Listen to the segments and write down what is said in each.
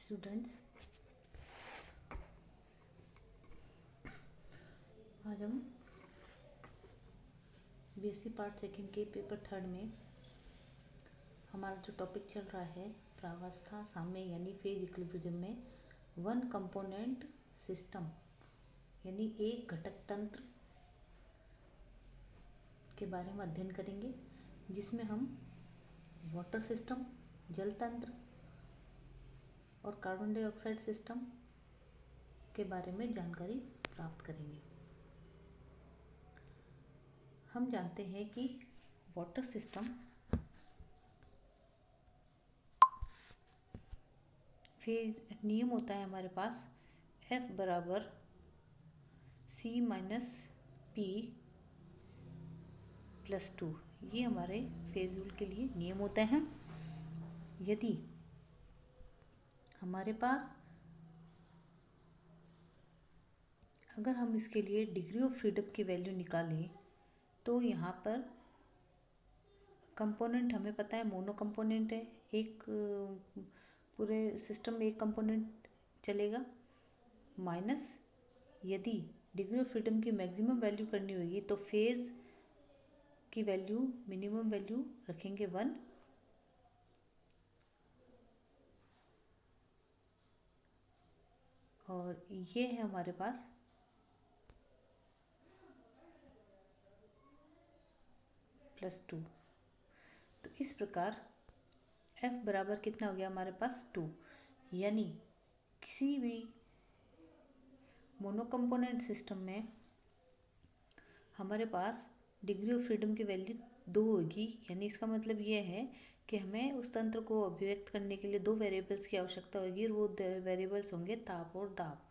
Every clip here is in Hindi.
स्टूडेंट्स, आज हम बीएससी पार्ट सेकंड के पेपर थर्ड में हमारा जो टॉपिक चल रहा है प्रावस्था साम्य यानी फेज इक्विलिब्रियम में वन कंपोनेंट सिस्टम यानी एक घटक तंत्र के बारे में अध्ययन करेंगे, जिसमें हम वाटर सिस्टम, जल तंत्र और कार्बन डाइऑक्साइड सिस्टम के बारे में जानकारी प्राप्त करेंगे। हम जानते हैं कि वाटर सिस्टम फेज नियम होता है हमारे पास F बराबर C माइनस P प्लस 2। ये हमारे फेज रूल के लिए नियम होते हैं। यदि हमारे पास अगर हम इसके लिए डिग्री ऑफ फ्रीडम की वैल्यू निकालें तो यहाँ पर कंपोनेंट हमें पता है मोनो कंपोनेंट है, एक पूरे सिस्टम में एक कंपोनेंट चलेगा, माइनस यदि डिग्री ऑफ फ्रीडम की मैक्सिमम वैल्यू करनी होगी तो फेज की वैल्यू मिनिमम वैल्यू रखेंगे 1, और ये है हमारे पास प्लस 2। तो इस प्रकार F बराबर कितना हो गया हमारे पास 2, यानी किसी भी मोनोकम्पोनेंट सिस्टम में हमारे पास डिग्री ऑफ फ्रीडम की वैल्यू 2 होगी। यानी इसका मतलब ये है कि हमें उस तंत्र को अभिव्यक्त करने के लिए 2 वेरिएबल्स की आवश्यकता होगी, और वो वेरिएबल्स होंगे ताप और दाब।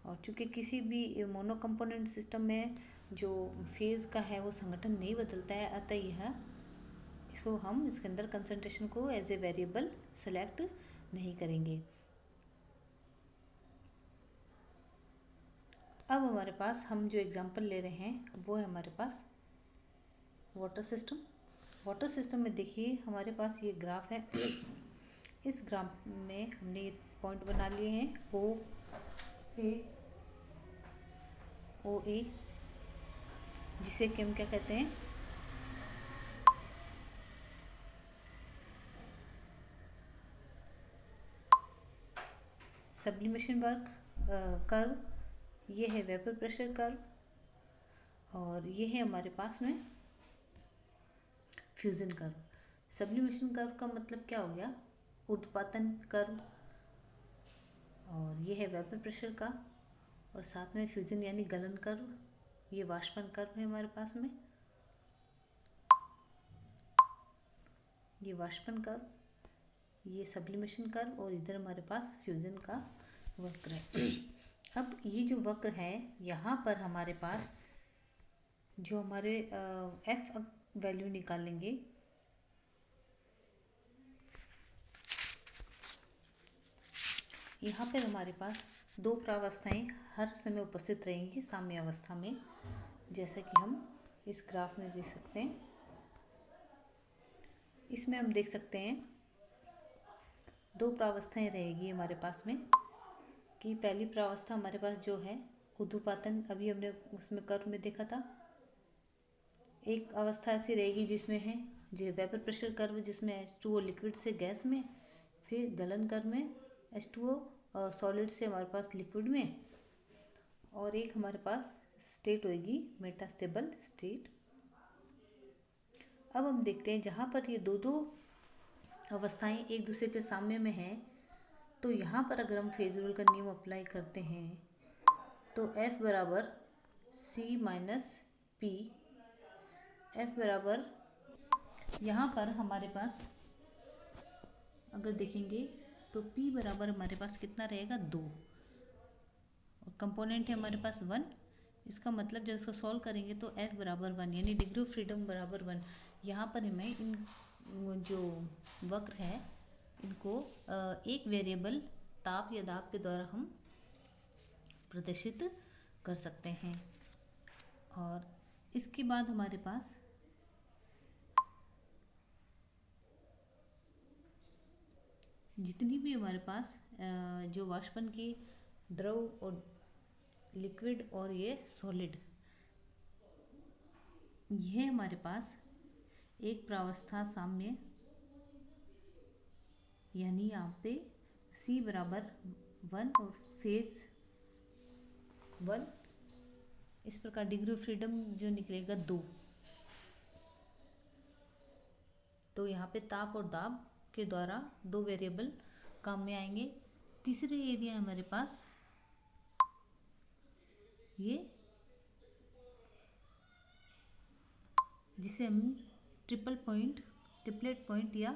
और चूँकि किसी भी मोनो कंपोनेंट सिस्टम में जो फेज़ का है वो संगठन नहीं बदलता है, अतः यह इसके अंदर कंसंट्रेशन को एज ए वेरिएबल सेलेक्ट नहीं करेंगे। अब हमारे पास हम जो एग्जांपल ले रहे हैं वो है हमारे पास वाटर सिस्टम। वाटर सिस्टम में देखिए हमारे पास ये ग्राफ है। इस ग्राफ में हमने ये पॉइंट बना लिए हैं ओ ए, जिसे कि हम क्या कहते हैं सब्लिमेशन कर्व, ये है वेपर प्रेशर कर्व, और ये है हमारे पास में फ्यूजन कर्व। सब्लिमेशन कर्व का मतलब क्या हो गया, ऊर्ध्वपातन कर्व, और ये है वेपर प्रेशर का, और साथ में फ्यूजन यानी गलन कर्व, ये वाष्पन कर्व है हमारे पास में, ये वाष्पन कर्व, ये सब्लिमेशन कर्व, और इधर हमारे पास फ्यूजन का वक्र है। अब ये जो वक्र है यहाँ पर हमारे पास जो हमारे F वैल्यू निकालेंगे, यहाँ पर हमारे पास 2 प्रावस्थाएं हर समय उपस्थित रहेंगी साम्य अवस्था में, जैसा कि हम इस ग्राफ में देख सकते हैं। इसमें हम देख सकते हैं 2 प्रावस्थाएं रहेगी हमारे पास में, कि पहली प्रावस्था हमारे पास जो है ऊर्ध्वपातन, अभी हमने उसमें कर्व में देखा था। एक अवस्था ऐसी रहेगी जिसमें है जो वेपर प्रेशर कर्व, जिसमें H2O लिक्विड से गैस में, फिर गलन कर्व में H2O सॉलिड से हमारे पास लिक्विड में, और एक हमारे पास स्टेट होगी मेटास्टेबल स्टेट। अब हम देखते हैं जहाँ पर ये दो अवस्थाएं एक दूसरे के साम्य में हैं, तो यहाँ पर अगर हम फेज रूल का नियम अप्लाई करते हैं तो F बराबर C माइनस P, F बराबर यहाँ पर हमारे पास अगर देखेंगे तो P बराबर हमारे पास कितना रहेगा 2, और कंपोनेंट है हमारे पास 1। इसका मतलब जब इसको सॉल्व करेंगे तो F बराबर 1 यानी डिग्री ऑफ फ्रीडम बराबर 1। यहाँ पर हमें इन जो वक्र है इनको एक वेरिएबल ताप या दाब के द्वारा हम प्रदर्शित कर सकते हैं। और इसके बाद हमारे पास जितनी भी हमारे पास जो वाष्पन की द्रव और लिक्विड और ये सॉलिड, यह हमारे पास एक प्रावस्था साम्य, यानी यहाँ पे C बराबर 1 और फेज 1, इस प्रकार डिग्री ऑफ फ्रीडम जो निकलेगा 2। तो यहाँ पे ताप और दाब के द्वारा 2 वेरिएबल काम में आएंगे। तीसरे एरिया हमारे पास ये, जिसे हम ट्रिपलेट पॉइंट या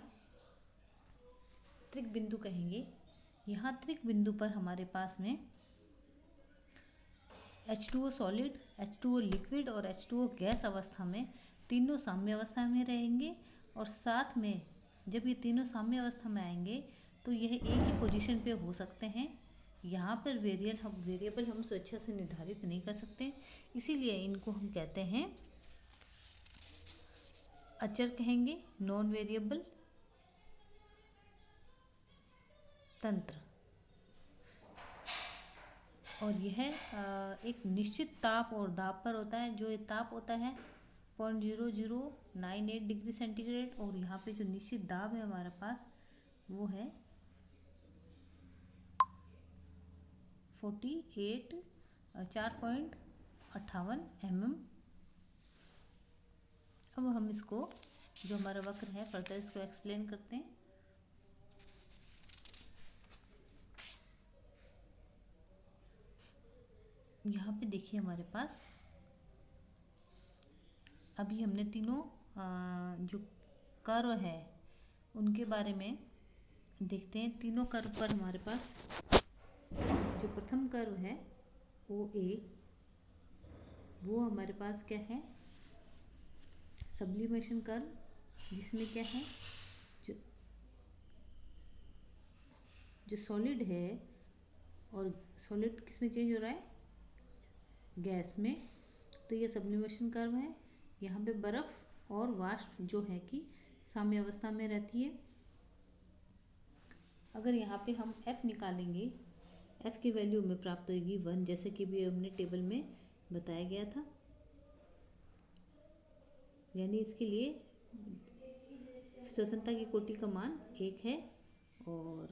त्रिक बिंदु कहेंगे। यहाँ त्रिक बिंदु पर हमारे पास में H2O सॉलिड, H2O लिक्विड और H2O गैस अवस्था में तीनों साम्य अवस्था में रहेंगे। और साथ में जब ये तीनों साम्य अवस्था में आएंगे तो यह एक ही पोजीशन पे हो सकते हैं। यहाँ पर वेरिएबल हम स्वेच्छा से निर्धारित नहीं कर सकते, इसीलिए इनको हम कहते हैं अचर, कहेंगे नॉन वेरिएबल तंत्र। और यह एक निश्चित ताप और दाब पर होता है। जो ये ताप होता है 0.0098 डिग्री सेंटीग्रेड, और यहाँ पे जो निश्चित दाब है हमारे पास वो है 4.58 mm। अब हम इसको, जो हमारा वक्र है, फर्दर इसको एक्सप्लेन करते हैं। यहाँ पे देखिए हमारे पास अभी हमने तीनों जो कर्व है उनके बारे में देखते हैं। तीनों कर्व पर हमारे पास जो प्रथम कर्व है OA, वो हमारे पास क्या है, सब्लिमेशन कर्व, जिसमें क्या है, जो सॉलिड है, और सॉलिड किस में चेंज हो रहा है, गैस में। तो ये सब्लिमेशन कर्व है। यहाँ पे बर्फ और वाष्प जो है कि साम्य अवस्था में रहती है। अगर यहाँ पे हम F निकालेंगे, F की वैल्यू हमें प्राप्त होगी 1, जैसे कि भी हमने टेबल में बताया गया था। यानी इसके लिए स्वतंत्रता की कोटि का मान 1 है। और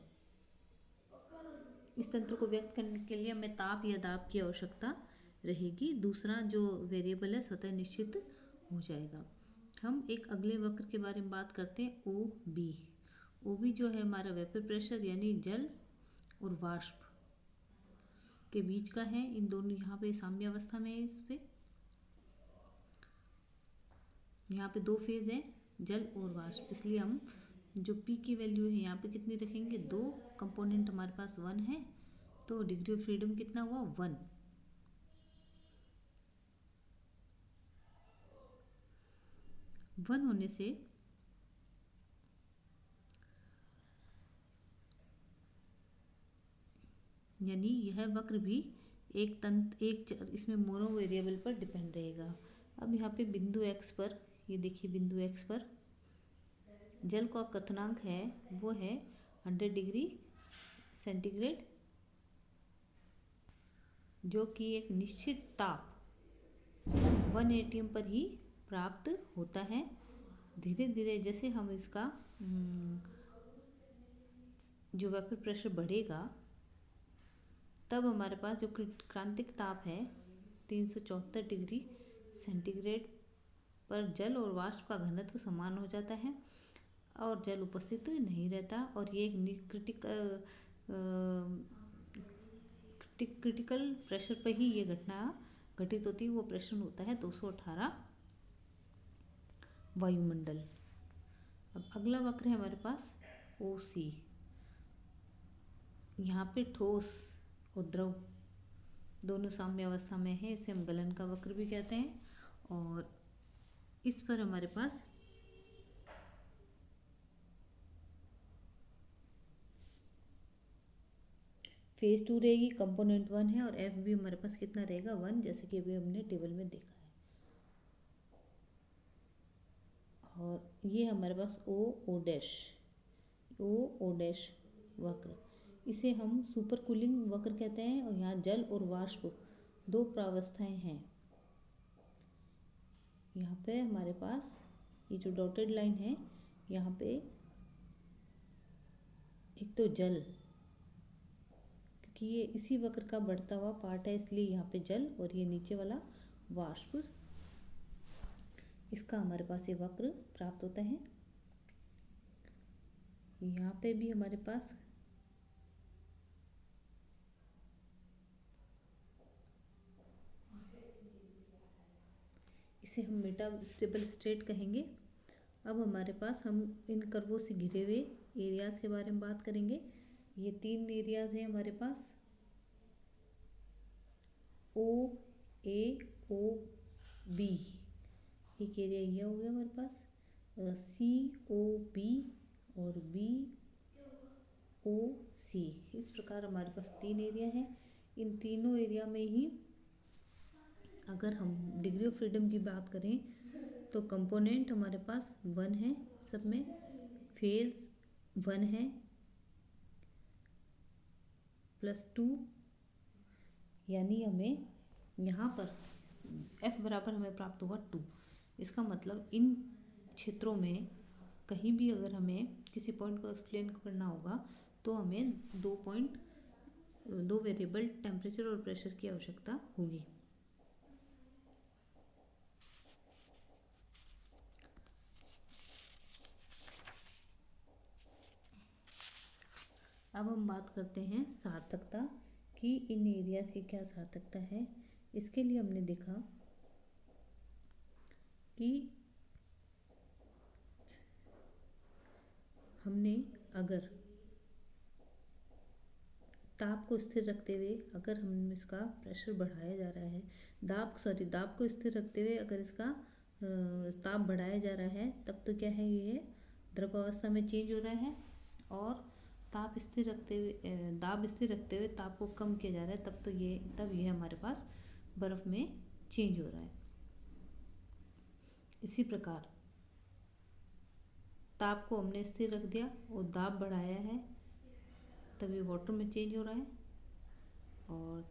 इस तंत्र को व्यक्त करने के लिए हमें ताप या दाब की आवश्यकता रहेगी। दूसरा जो वेरिएबल है स्वतः निश्चित हो जाएगा। हम एक अगले वक्र के बारे में बात करते हैं, OB जो है हमारा वेपर प्रेशर, यानी जल और वाष्प के बीच का है। इन दोनों यहाँ पे साम्य अवस्था में है। इस पे यहाँ पे 2 फेज हैं, जल और वाष्प, इसलिए हम जो P की वैल्यू है यहाँ पे कितनी रखेंगे, 2 कंपोनेंट हमारे पास 1 है, तो डिग्री ऑफ फ्रीडम कितना हुआ, 1। होने से यानी यह वक्र भी इसमें मोनो वेरिएबल पर डिपेंड रहेगा। अब यहाँ पे बिंदु x पर, ये देखिए बिंदु x पर जल का क्वथनांक है वो है 100 डिग्री सेंटीग्रेड, जो कि एक निश्चित ताप 1 atm पर ही प्राप्त होता है। धीरे धीरे जैसे हम इसका जो वेपर प्रेशर बढ़ेगा, तब हमारे पास जो क्रांतिक ताप है 374 डिग्री सेंटीग्रेड पर जल और वाष्प का घनत्व समान हो जाता है और जल उपस्थित नहीं रहता। और ये एक क्रिटिकल प्रेशर पर ही ये घटना घटित होती है। वो प्रेशर होता है 218 वायुमंडल। अब अगला वक्र है हमारे पास OC। यहाँ पे ठोस और द्रव दोनों साम्य अवस्था में है, इसे हम गलन का वक्र भी कहते हैं। और इस पर हमारे पास फेज 2 रहेगी, कंपोनेंट 1 है, और F भी हमारे पास कितना रहेगा, 1, जैसे कि अभी हमने टेबल में देखा है। और ये हमारे पास O डैश वक्र। इसे हम सुपर कूलिंग वक्र कहते हैं। और यहाँ जल और वाष्प दो प्रावस्थाएं हैं। यहाँ पे हमारे पास ये जो डॉटेड लाइन है, यहाँ पे एक तो जल, क्योंकि ये इसी वक्र का बढ़ता हुआ पार्ट है, इसलिए यहाँ पे जल, और ये नीचे वाला वाष्प, इसका हमारे पास ये वक्र प्राप्त होता है। यहाँ पे भी हमारे पास इसे हम मेटास्टेबल स्टेट कहेंगे। अब हमारे पास हम इन कर्वों से घिरे हुए एरियाज के बारे में बात करेंगे। ये 3 एरियाज हैं हमारे पास, ओ, ए, ओ, बी। एक एरिया ये हो गया हमारे पास, सी, ओ, बी, और बी, ओ, सी। इस प्रकार हमारे पास 3 एरिया हैं। इन तीनों एरिया में ही अगर हम डिग्री ऑफ फ्रीडम की बात करें तो कंपोनेंट हमारे पास 1 है, सब में फेज 1 है, +2, यानी हमें यहाँ पर F बराबर हमें प्राप्त हुआ 2। इसका मतलब इन क्षेत्रों में कहीं भी अगर हमें किसी पॉइंट को एक्सप्लेन करना होगा तो हमें 2 वेरिएबल टेम्परेचर और प्रेशर की आवश्यकता होगी। अब हम बात करते हैं सार्थकता कि इन एरियाज की क्या सार्थकता है। इसके लिए हमने देखा कि हमने अगर ताप को स्थिर रखते हुए अगर हम इसका प्रेशर बढ़ाया जा रहा है, दाब को स्थिर रखते हुए अगर इसका ताप बढ़ाया जा रहा है, तब तो क्या है, ये द्रव अवस्था में चेंज हो रहा है। और दाब स्थिर रखते हुए ताप को कम किया जा रहा है, तब ये हमारे पास बर्फ में चेंज हो रहा है। इसी प्रकार ताप को हमने स्थिर रख दिया और दाब बढ़ाया है, तब ये वाटर में चेंज हो रहा है। और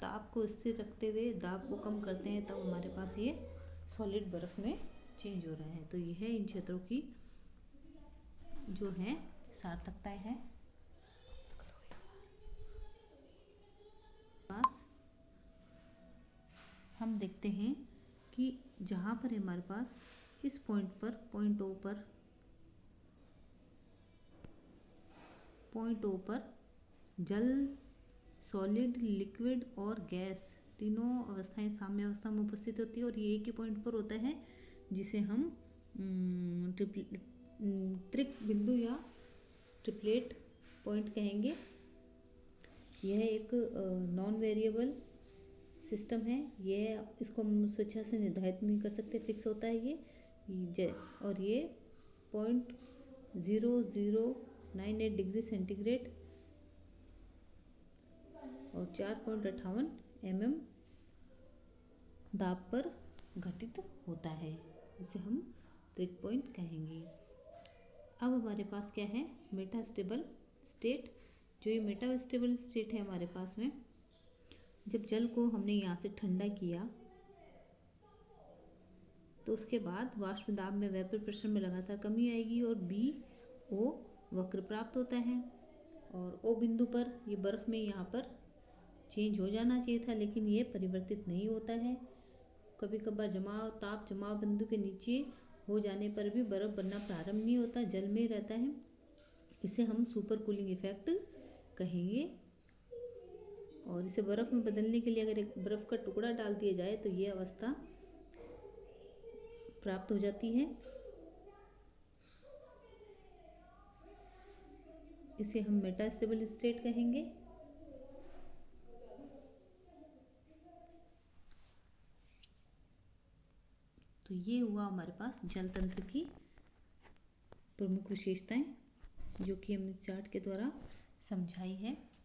ताप को स्थिर रखते हुए दाब को कम करते हैं, तब हमारे पास ये सॉलिड बर्फ में चेंज हो रहा है। तो यह इन क्षेत्रों की जो है सार्थकताएं हैं। पास हम देखते हैं कि जहाँ पर हमारे पास इस पॉइंट O पर जल, सॉलिड, लिक्विड और गैस तीनों अवस्थाएं साम्य अवस्था में उपस्थित होती है। और ये एक ही पॉइंट पर होता है जिसे हम त्रिक बिंदु या ट्रिपलेट पॉइंट कहेंगे। यह एक नॉन वेरिएबल सिस्टम है। इसको हम स्वेच्छा से निर्धारित नहीं कर सकते, फिक्स होता है ये। और ये 0.0098 डिग्री सेंटीग्रेड और 4.58 mm दाब पर घटित होता है, जिसे हम त्रिक पॉइंट कहेंगे। अब हमारे पास क्या है, मेटास्टेबल स्टेट। जो ये मेटास्टेबल स्टेट है हमारे पास में, जब जल को हमने यहाँ से ठंडा किया तो उसके बाद वाष्प दाब में वेपर प्रेशर में लगातार कमी आएगी और BO वक्र प्राप्त होता है। और O बिंदु पर ये बर्फ में यहाँ पर चेंज हो जाना चाहिए था, लेकिन ये परिवर्तित नहीं होता है। कभी कभार ताप जमाव बिंदु के नीचे हो जाने पर भी बर्फ बनना प्रारंभ नहीं होता, जल में रहता है। इसे हम सुपर कूलिंग इफेक्ट कहेंगे। और इसे बर्फ में बदलने के लिए अगर एक बर्फ का टुकड़ा डाल दिया जाए तो ये अवस्था प्राप्त हो जाती है। इसे हम मेटास्टेबल स्टेट कहेंगे। तो ये हुआ हमारे पास जल तंत्र की प्रमुख विशेषताएं, जो कि हमने चार्ट के द्वारा समझाई है।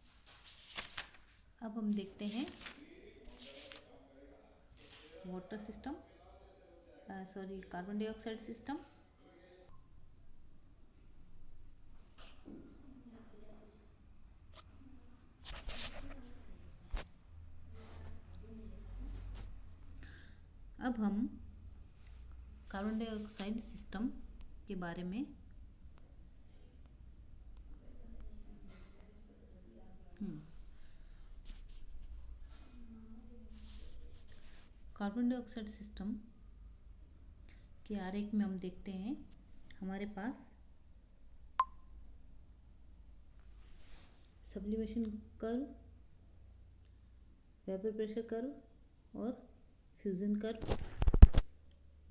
अब हम देखते हैं water system, carbon dioxide system. अब हम कार्बन डाइऑक्साइड सिस्टम के बारे में कार्बन डाइऑक्साइड सिस्टम के आरेख में हम देखते हैं हमारे पास sublimation curve, vapour pressure curve और फ्यूजन कर्व।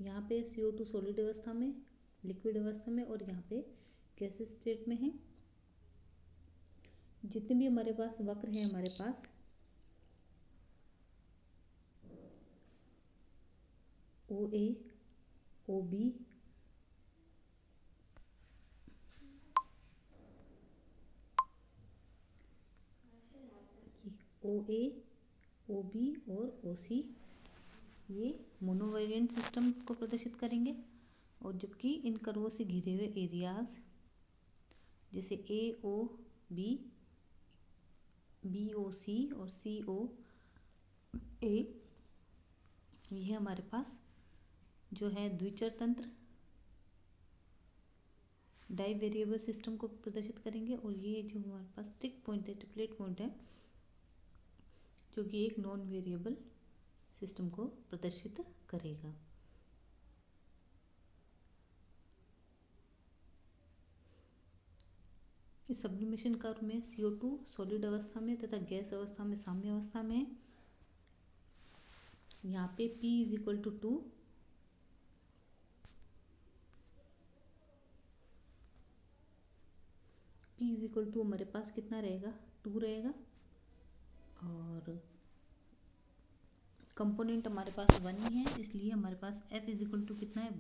यहाँ पे CO2 सॉलिड अवस्था में, लिक्विड अवस्था में और यहाँ पे गैसेस स्टेट में है। जितने भी हमारे पास वक्र हैं हमारे पास OA, OB, OA, OB और OC ये मोनोवेरिएंट सिस्टम को प्रदर्शित करेंगे, और जबकि इन कर्वों से घिरे हुए एरियाज जैसे AOB, BOC और COA ये हमारे पास जो है द्विचर तंत्र डाई वेरिएबल सिस्टम को प्रदर्शित करेंगे। और ये जो हमारे पास ट्रिक पॉइंट है, ट्रिपलेट पॉइंट है, जो कि एक नॉन वेरिएबल सिस्टम को प्रदर्शित करेगा। इस सब्लिमेशन कर्व में CO2 सॉलिड अवस्था में तथा गैस अवस्था में साम्य अवस्था में है। यहाँ पे P = 2, P = हमारे पास कितना रहेगा, 2 रहेगा, और कंपोनेंट हमारे पास 1 ही है, इसलिए हमारे पास F = कितना है,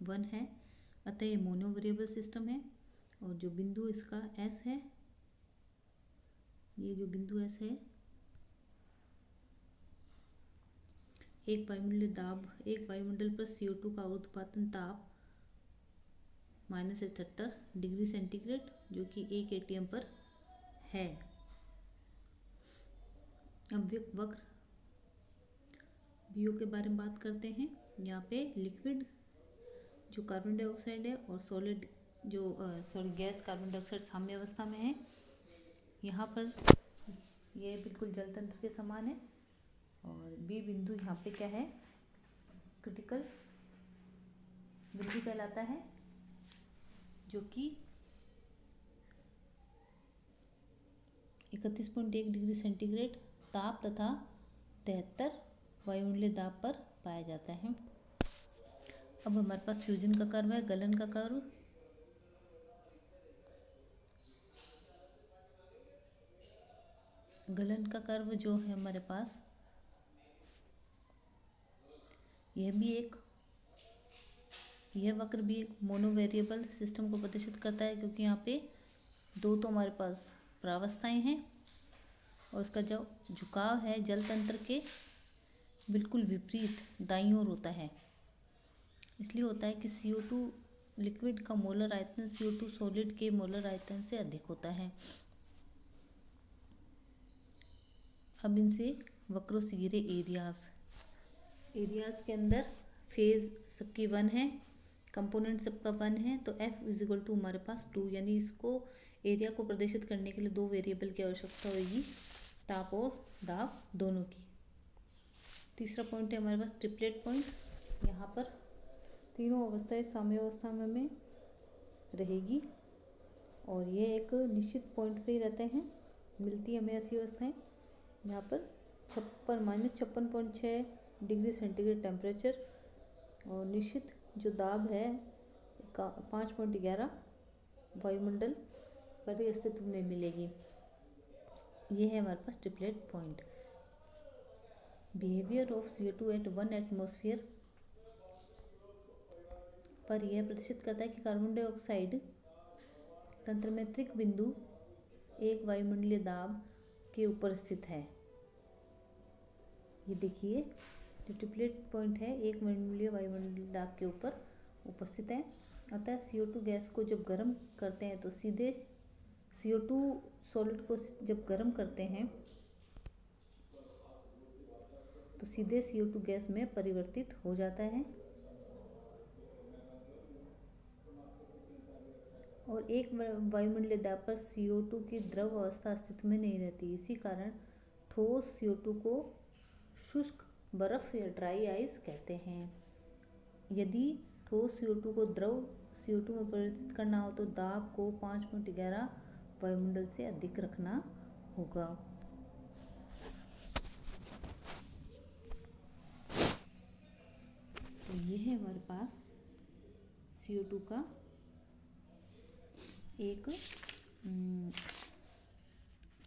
1। है, अतः ये मोनो वेरिएबल सिस्टम है। और जो बिंदु इसका S है, ये जो बिंदु S है, एक वायुमंडल पर CO2 का उत्पादन ताप -78 डिग्री सेंटीग्रेड जो कि 1 ATM पर है। अब वक्र BO के बारे में बात करते हैं। यहाँ पे लिक्विड जो कार्बन डाइऑक्साइड है और सॉलिड जो गैस कार्बन डाइऑक्साइड साम्य अवस्था में है। यहाँ पर ये बिल्कुल जल तंत्र के समान है। और B बिंदु यहाँ पे क्या है, क्रिटिकल बिंदु कहलाता है, जो कि 31.1 डिग्री सेंटीग्रेड ताप तथा 73 वायुमंडलीय दाब पर पाया जाता है। अब हमारे पास फ्यूजन का कर्व है, गलन का कर्व। गलन का कर्व जो है हमारे पास, यह वक्र भी एक मोनो वेरिएबल सिस्टम को प्रदर्शित करता है, क्योंकि यहाँ पे दो तो हमारे पास प्रावस्थाएं हैं और उसका जो झुकाव है जल तंत्र के बिल्कुल विपरीत दाईं ओर होता है। इसलिए होता है कि CO2 लिक्विड का मोलर आयतन CO2 सॉलिड के मोलर आयतन से अधिक होता है। अब इनसे वक्रों से घिरे एरियाज के अंदर फेज सबकी 1 है, कंपोनेंट सबका 1 है, तो F = हमारे पास 2, यानी इसको एरिया को प्रदर्शित करने के लिए 2 वेरिएबल की आवश्यकता होगी, ताप और दाब दोनों की। तीसरा पॉइंट है हमारे पास ट्रिपलेट पॉइंट। यहाँ पर तीनों अवस्थाएं साम्य अवस्था में रहेगी और ये एक निश्चित पॉइंट पे ही रहते हैं, मिलती हमें ऐसी अवस्थाएं। यहाँ पर -56.6 डिग्री सेंटीग्रेड टेम्परेचर और निश्चित जो दाब है 5.11 वायुमंडल पर अस्तित्व में मिलेगी। ये है हमारे पास triplet point. Behaviour of CO2 at 1 atmosphere पर यह प्रदर्शित करता है कि कार्बन डाइऑक्साइड तंत्र में त्रिक बिंदु एक वायुमंडलीय दाब के ऊपर स्थित है। ये देखिए जो ट्रिपलेट पॉइंट है एक वायुमंडलीय दाब के ऊपर उपस्थित है। अतः CO2 गैस को जब गर्म करते हैं तो सीधे CO2 सॉलिड को जब गर्म करते हैं तो सीधे CO2 गैस में परिवर्तित हो जाता है और एक वायुमंडलीय दाब पर CO2 की द्रव अवस्था अस्तित्व में नहीं रहती। इसी कारण ठोस CO2 को शुष्क बर्फ या ड्राई आइस कहते हैं। यदि ठोस CO2 को द्रव CO2 में परिवर्तित करना हो तो दाब को 5.11 वायुमंडल से अधिक रखना होगा। तो ये है हमारे पास CO2 का एक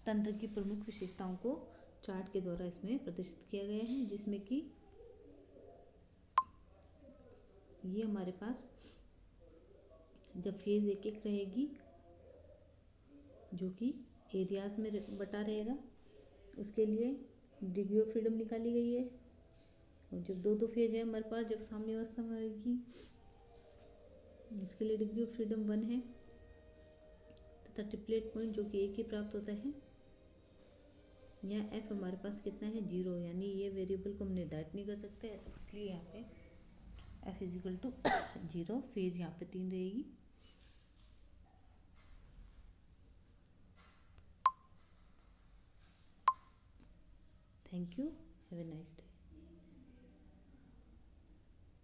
तंत्र की प्रमुख विशेषताओं को चार्ट के द्वारा इसमें प्रदर्शित किया गया है, जिसमें कि ये हमारे पास जब फेज एक एक रहेगी जो कि एरियाज में बटा रहेगा, उसके लिए डिग्री ऑफ फ्रीडम निकाली गई है। और जब दो दो फेज है हमारे पास, जब साम्य अवस्था में आएगी, इसके लिए डिग्री ऑफ फ्रीडम 1 है तथा ट्रिपलेट पॉइंट जो कि 1 ही प्राप्त होता है। यहाँ एफ हमारे पास कितना है 0, यानी ये वेरिएबल को हम निर्धारित नहीं कर सकते, इसलिए यहाँ पे एफ इजिकल टू 0। फेज यहाँ पे 3 रहेगी। Thank you, have a nice day.